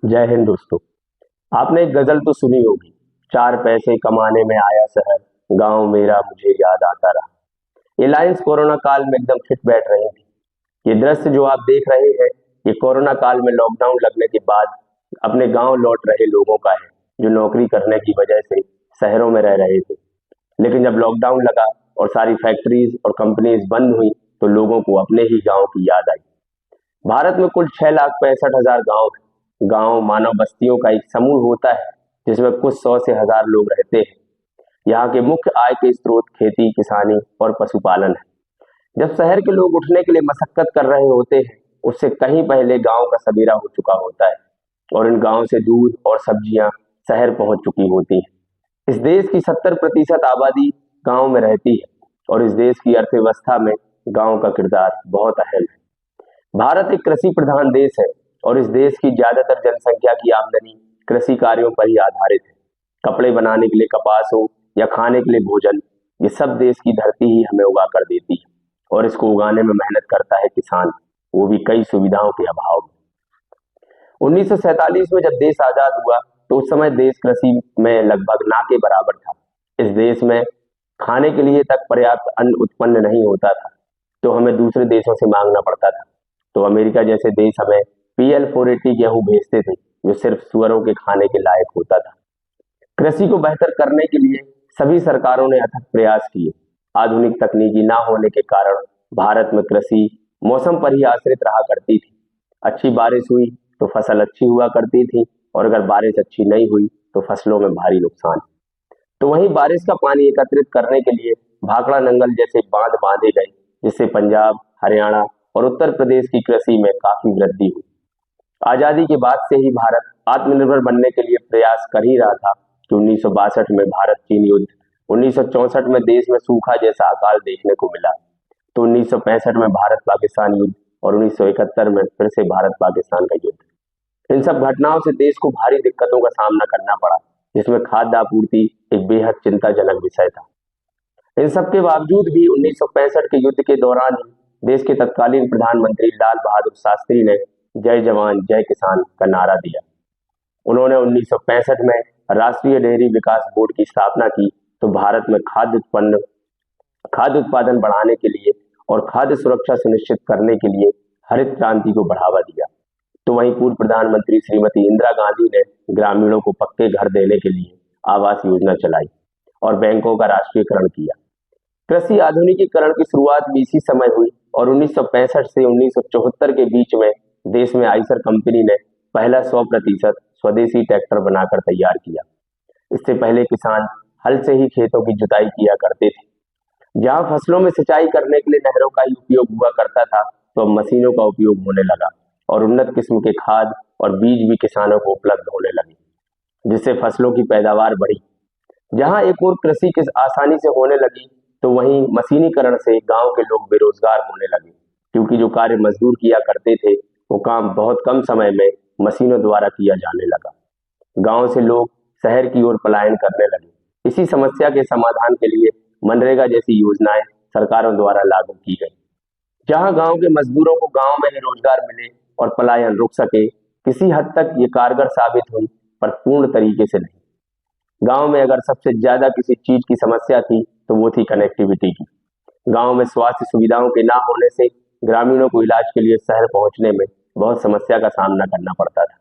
जय हिंद दोस्तों। आपने एक गजल तो सुनी होगी, चार पैसे कमाने में आया शहर, गांव मेरा मुझे याद आता रहा। ये लाइंस कोरोना काल में एकदम फिट बैठ रही थी। ये दृश्य जो आप देख रहे हैं, ये कोरोना काल में लॉकडाउन लगने के बाद अपने गांव लौट रहे लोगों का है, जो नौकरी करने की वजह से शहरों में रह रहे थे। लेकिन जब लॉकडाउन लगा और सारी फैक्ट्रीज और कंपनीज बंद हुई, तो लोगों को अपने ही गांव की याद आई। भारत में कुल 6,65,000 गांव हैं। गांव मानव बस्तियों का एक समूह होता है, जिसमें कुछ 100 से 1,000 लोग रहते हैं। यहाँ के मुख्य आय के स्रोत खेती, किसानी और पशुपालन है। जब शहर के लोग उठने के लिए मशक्कत कर रहे होते हैं, उससे कहीं पहले गांव का सबेरा हो चुका होता है और इन गांव से दूध और सब्जियां शहर पहुंच चुकी होती हैं। इस देश की 70% आबादी गांव में रहती है और इस देश की अर्थव्यवस्था में गांव का किरदार बहुत अहम है। भारत एक कृषि प्रधान देश है और इस देश की ज्यादातर जनसंख्या की आमदनी कृषि कार्यों पर ही आधारित है। कपड़े बनाने के लिए कपास हो या खाने के लिए भोजन, ये सब देश की धरती ही हमें उगा कर देती है और इसको उगाने में मेहनत करता है किसान, वो भी कई सुविधाओं के अभाव में। 1947 में जब देश आजाद हुआ, तो उस समय देश कृषि में लगभग ना के बराबर था। इस देश में खाने के लिए तक पर्याप्त अन्न उत्पन्न नहीं होता था, तो हमें दूसरे देशों से मांगना पड़ता था। तो अमेरिका जैसे देश हमें PL-480 गेहूं भेजते थे, जो सिर्फ सुअरों के खाने के लायक होता था। कृषि को बेहतर करने के लिए सभी सरकारों ने अथक प्रयास किए। आधुनिक तकनीकी ना होने के कारण भारत में कृषि मौसम पर ही आश्रित रहा करती थी। अच्छी बारिश हुई तो फसल अच्छी हुआ करती थी, और अगर बारिश अच्छी नहीं हुई तो फसलों में भारी नुकसान। तो वहीं बारिश का पानी एकत्रित करने के लिए भाखड़ा नंगल जैसे बांध बांधे गए, जिससे पंजाब, हरियाणा और उत्तर प्रदेश की कृषि में काफी वृद्धि हुई। आजादी के बाद से ही भारत आत्मनिर्भर बनने के लिए प्रयास कर ही रहा था कि 1962 में भारत चीन युद्ध, 1964 में देश में सूखा जैसा अकाल देखने को मिला, तो 1965 में भारत पाकिस्तान युद्ध और 1971 में फिर से भारत पाकिस्तान का युद्ध। इन सब घटनाओं से देश को भारी दिक्कतों का सामना करना पड़ा, जिसमें खाद्य आपूर्ति एक बेहद चिंताजनक विषय था। इन सब के बावजूद भी 1965 के युद्ध के दौरान ही देश के तत्कालीन प्रधानमंत्री लाल बहादुर शास्त्री ने जय जवान जय किसान का नारा दिया। उन्होंने 1965 में राष्ट्रीय डेयरी विकास बोर्ड की स्थापना की, तो भारत में खाद्य उत्पादन बढ़ाने के लिए और खाद्य सुरक्षा सुनिश्चित करने के लिए हरित क्रांति को बढ़ावा दिया। तो वहीं पूर्व प्रधानमंत्री श्रीमती इंदिरा गांधी ने ग्रामीणों को पक्के घर देने के लिए आवास योजना चलाई और बैंकों का राष्ट्रीयकरण किया। कृषि आधुनिकीकरण की शुरुआत भी इसी समय हुई और 1965 से 1974 के बीच में देश में आइसर कंपनी ने पहला 100% स्वदेशी ट्रैक्टर बनाकर तैयार किया। इससे पहले किसान हल से ही खेतों की जुताई किया करते थे। जहां फसलों में सिंचाई करने के लिए नहरों का ही उपयोग हुआ करता था, तो अब मशीनों का उपयोग होने लगा और उन्नत किस्म के खाद और बीज भी किसानों को उपलब्ध होने लगे, जिससे फसलों की पैदावार बढ़ी। जहां एक और कृषि किस आसानी से होने लगी, तो वहीं मशीनीकरण से गांव के लोग बेरोजगार होने लगे, क्योंकि जो कार्य मजदूर किया करते थे, वो काम बहुत कम समय में मशीनों द्वारा किया जाने लगा। गांव से लोग शहर की ओर पलायन करने लगे। इसी समस्या के समाधान के लिए मनरेगा जैसी योजनाएं सरकारों द्वारा लागू की गई, जहां गांव के मजदूरों को गांव में ही रोजगार मिले और पलायन रुक सके। किसी हद तक ये कारगर साबित हुई, पर पूर्ण तरीके से नहीं। गांव में अगर सबसे ज्यादा किसी चीज की समस्या थी, तो वो थी कनेक्टिविटी की। गांव में स्वास्थ्य सुविधाओं के ना होने से ग्रामीणों को इलाज के लिए शहर पहुंचने में बहुत समस्या का सामना करना पड़ता था।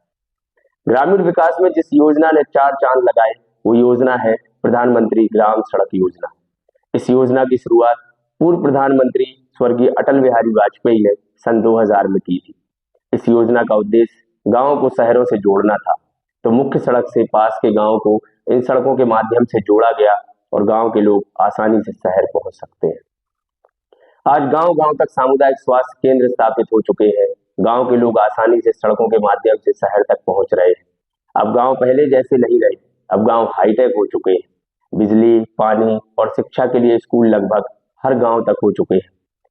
ग्रामीण विकास में जिस योजना ने चार चांद लगाए, वो योजना है प्रधानमंत्री ग्राम सड़क योजना। इस योजना की शुरुआत पूर्व प्रधानमंत्री स्वर्गीय अटल बिहारी वाजपेयी ने सन 2000 में की थी। इस योजना का उद्देश्य गांवों को शहरों से जोड़ना था, तो मुख्य सड़क से पास के गांव को इन सड़कों के माध्यम से जोड़ा गया और गांव के लोग आसानी से शहर पहुंच सकते हैं। आज गांव गांव तक सामुदायिक स्वास्थ्य केंद्र स्थापित हो चुके हैं। गांव के लोग आसानी से सड़कों के माध्यम से शहर तक पहुंच रहे हैं। अब गांव पहले जैसे नहीं रहे, अब गांव हाईटेक हो चुके हैं। बिजली, पानी और शिक्षा के लिए स्कूल लगभग हर गांव तक हो चुके हैं।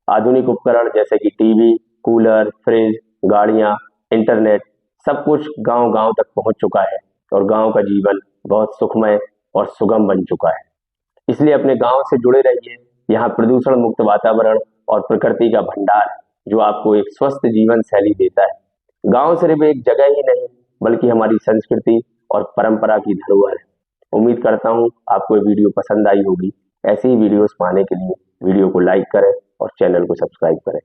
आधुनिक उपकरण जैसे कि टीवी, कूलर, फ्रिज, गाड़ियां, इंटरनेट, सब कुछ गांव गांव तक पहुंच चुका है और गांव का जीवन बहुत सुखमय और सुगम बन चुका है। इसलिए अपने गांव से जुड़े रहिए। यहाँ प्रदूषण मुक्त वातावरण और प्रकृति का भंडार है, जो आपको एक स्वस्थ जीवन शैली देता है। गांव सिर्फ एक जगह ही नहीं, बल्कि हमारी संस्कृति और परंपरा की धरोहर है। उम्मीद करता हूँ आपको ये वीडियो पसंद आई होगी। ऐसी ही वीडियोस पाने के लिए वीडियो को लाइक करें और चैनल को सब्सक्राइब करें।